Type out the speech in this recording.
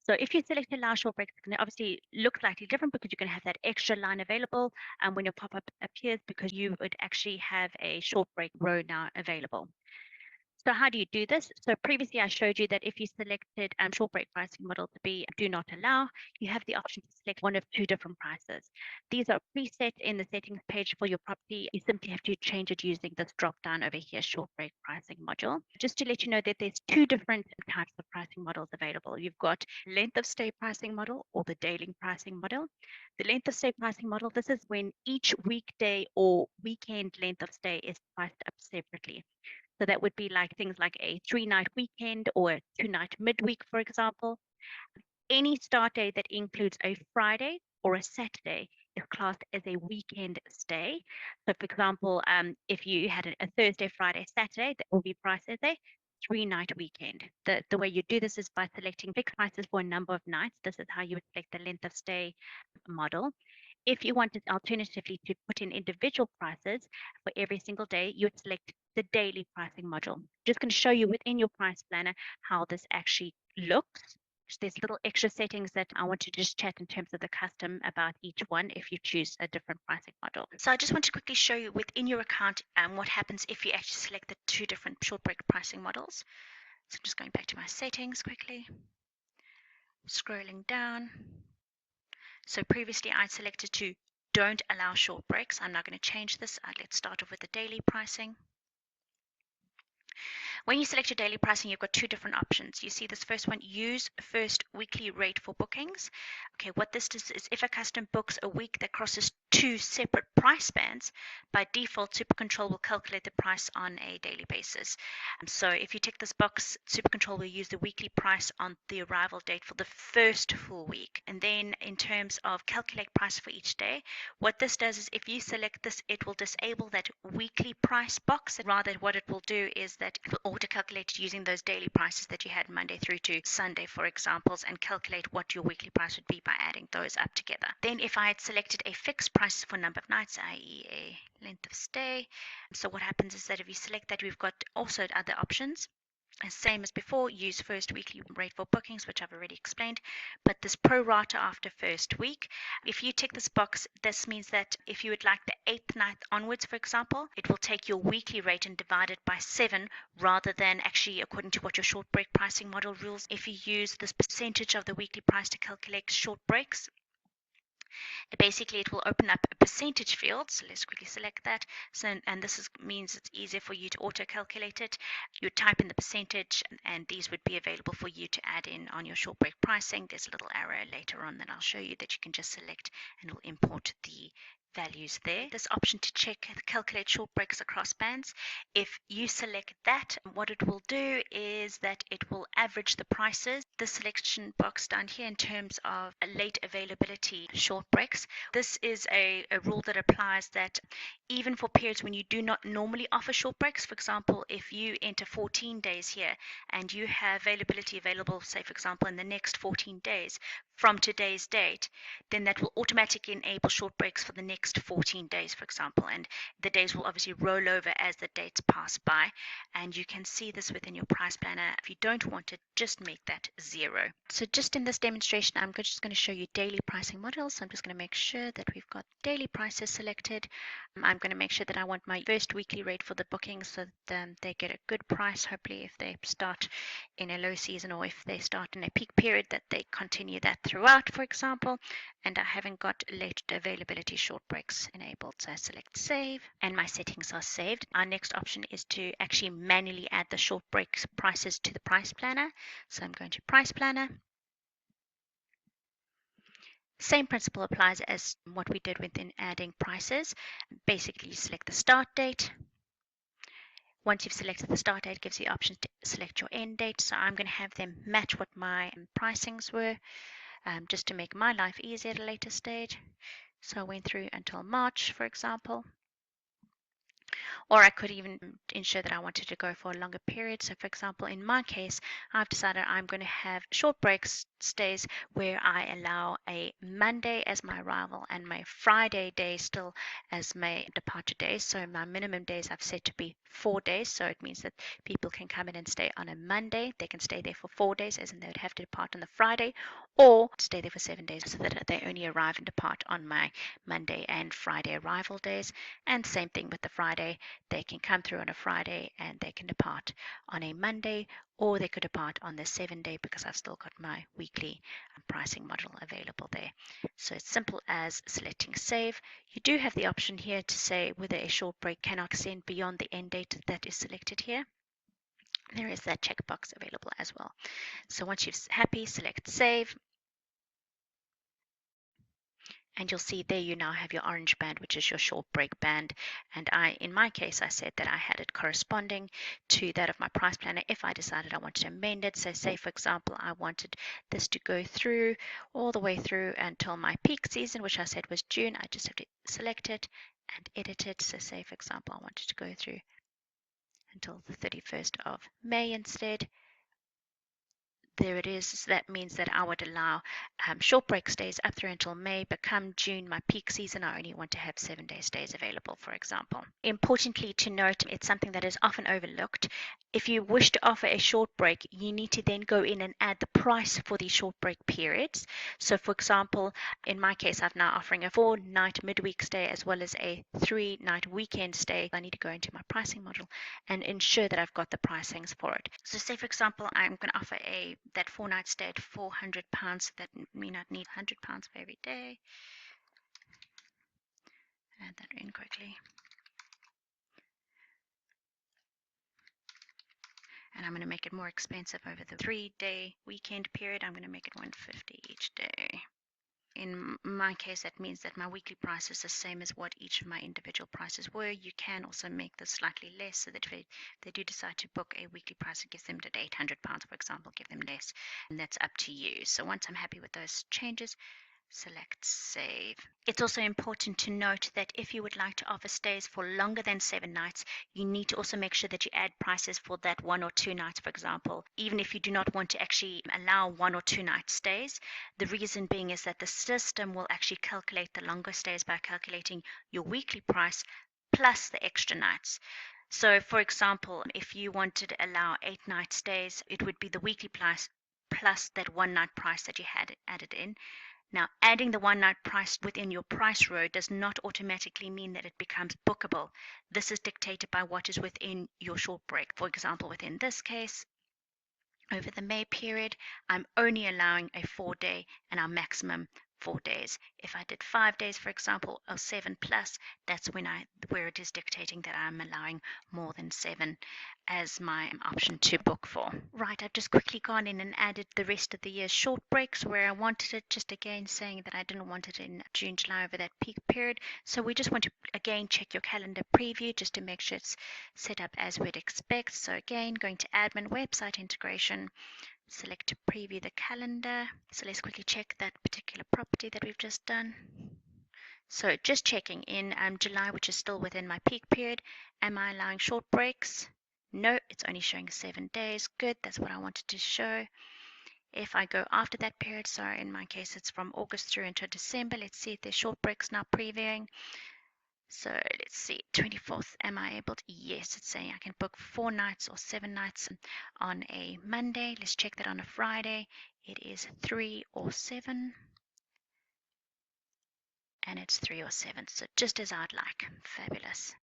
So if you select allow short breaks, it's going to obviously look slightly different because you're going to have that extra line available when your pop-up appears, because you would actually have a short break row now available. So how do you do this? So previously I showed you that if you selected short break pricing model to be do not allow, you have the option to select one of two different prices. These are preset in the settings page for your property. You simply have to change it using this drop down over here, short break pricing module. Just to let you know that there's two different types of pricing models available. You've got length of stay pricing model or the daily pricing model. The length of stay pricing model, this is when each weekday or weekend length of stay is priced up separately. So that would be like things like a 3-night weekend or a 2-night midweek, for example. Any start day that includes a Friday or a Saturday is classed as a weekend stay. So, for example, if you had a Thursday, Friday, Saturday, that will be priced as a 3-night weekend. The way you do this is by selecting fixed prices for a number of nights. This is how you would select the length of stay model. If you wanted alternatively to put in individual prices for every single day, you would select the daily pricing module. Just going to show you within your price planner how this actually looks. There's little extra settings that I want to just chat in terms of the custom about each one if you choose a different pricing model. So I just want to quickly show you within your account what happens if you actually select the two different short break pricing models. So I'm just going back to my settings quickly, scrolling down. So previously I selected to don't allow short breaks. I'm now going to change this. Let's start off with the daily pricing. When you select your daily pricing, you've got two different options. You see this first one, use first weekly rate for bookings. Okay, what this does is if a customer books a week that crosses two separate price bands, by default, SuperControl will calculate the price on a daily basis. So if you tick this box, SuperControl will use the weekly price on the arrival date for the first full week. And then in terms of calculate price for each day, what this does is if you select this, it will disable that weekly price box. Rather, what it will do is that it will auto-calculate using those daily prices that you had Monday through to Sunday, for examples, and calculate what your weekly price would be by adding those up together. Then if I had selected a fixed price for number of nights, i.e. a length of stay, so what happens is that if you select that, we've got also other options. Same as before, use first weekly rate for bookings, which I've already explained, but this pro rata after first week. If you tick this box, this means that if you would like the 8th night onwards, for example, it will take your weekly rate and divide it by 7 rather than actually according to what your short break pricing model rules. If you use this percentage of the weekly price to calculate short breaks, basically it will open up a percentage field. So let's quickly select that. So, and this means it's easier for you to auto calculate it. You type in the percentage and these would be available for you to add in on your short break pricing. There's a little arrow later on that I'll show you that you can just select and it will import the values there. This option to check calculate short breaks across bands. If you select that, what it will do is that it will average the prices. The selection box down here in terms of late availability short breaks. This is a rule that applies that even for periods when you do not normally offer short breaks. For example, if you enter 14 days here and you have availability available, say for example, in the next 14 days from today's date, then that will automatically enable short breaks for the next 14 days, for example, and the days will obviously roll over as the dates pass by, and you can see this within your price planner. If you don't want it, just make that 0. So just in this demonstration, I'm just going to show you daily pricing models. I'm just going to make sure that we've got daily prices selected. I'm going to make sure that I want my first weekly rate for the bookings so that they get a good price, hopefully if they start in a low season or if they start in a peak period, that they continue that throughout, for example. And I haven't got late availability short breaks enabled, so I select save and my settings are saved. Our next option is to actually manually add the short breaks prices to the price planner. So I'm going to price planner. Same principle applies as what we did within adding prices. Basically, you select the start date. Once you've selected the start date, it gives you the option to select your end date. So I'm going to have them match what my pricings were, just to make my life easier at a later stage. So I went through until March, for example. Or I could even ensure that I wanted to go for a longer period. So for example, in my case, I've decided I'm going to have short breaks stays where I allow a Monday as my arrival and my Friday day still as my departure day. So my minimum days I've set to be 4 days. So it means that people can come in and stay on a Monday. They can stay there for 4 days, as in they would have to depart on the Friday, or stay there for 7 days so that they only arrive and depart on my Monday and Friday arrival days. And same thing with the Friday. They can come through on a Friday and they can depart on a Monday, or they could depart on the 7 day because I've still got my weekly pricing model available there. So it's simple as selecting save. You do have the option here to say whether a short break cannot extend beyond the end date that is selected here. There is that checkbox available as well. So once you're happy, select save. And you'll see there you now have your orange band, which is your short break band. And in my case, I said that I had it corresponding to that of my price planner if I decided I wanted to amend it. So say, for example, I wanted this to go through all the way through until my peak season, which I said was June. I just have to select it and edit it. So say, for example, I wanted to go through until the 31st of May instead. There it is. So that means that I would allow short break stays up through until May, but come June, my peak season, I only want to have 7-day stays available, for example. Importantly to note, it's something that is often overlooked. If you wish to offer a short break, you need to then go in and add the price for these short break periods. So for example, in my case, I'm now offering a 4-night midweek stay as well as a 3-night weekend stay. I need to go into my pricing module and ensure that I've got the pricings for it. So say, for example, I'm going to offer that 4-night stay at £400. That means I'd need £100 for every day. Add that in quickly. And I'm going to make it more expensive over the 3-day weekend period. I'm going to make it $150 each day. In my case, that means that my weekly price is the same as what each of my individual prices were. You can also make this slightly less so that if they do decide to book a weekly price, it gives them at £800, for example, give them less. And that's up to you. So once I'm happy with those changes, select save. It's also important to note that if you would like to offer stays for longer than 7 nights, you need to also make sure that you add prices for that 1 or 2 nights, for example, even if you do not want to actually allow 1 or 2 night stays. The reason being is that the system will actually calculate the longer stays by calculating your weekly price plus the extra nights. So for example, if you wanted to allow 8-night stays, it would be the weekly price plus that 1-night price that you had added in. Now, adding the 1-night price within your price row does not automatically mean that it becomes bookable. This is dictated by what is within your short break. For example, within this case, over the May period, I'm only allowing a 4-day and our maximum 4 days. If I did 5 days, for example, or 7 plus, that's where it is dictating that I'm allowing more than 7 as my option to book for. Right, I've just quickly gone in and added the rest of the year's short breaks where I wanted it, just again saying that I didn't want it in June, July over that peak period. So we just want to again check your calendar preview just to make sure it's set up as we'd expect. So again, going to admin website integration, select to preview the calendar. So let's quickly check that particular property that we've just done. So just checking in July, which is still within my peak period, am I allowing short breaks? No, it's only showing 7 days. Good, that's what I wanted to show. If I go after that period, so in my case it's from August through into December, let's see if there's short breaks now previewing. So let's see, 24th, am I able to? Yes, it's saying I can book 4 nights or 7 nights on a Monday. Let's check that on a Friday. It is 3 or 7. And it's 3 or 7, so just as I'd like. Fabulous.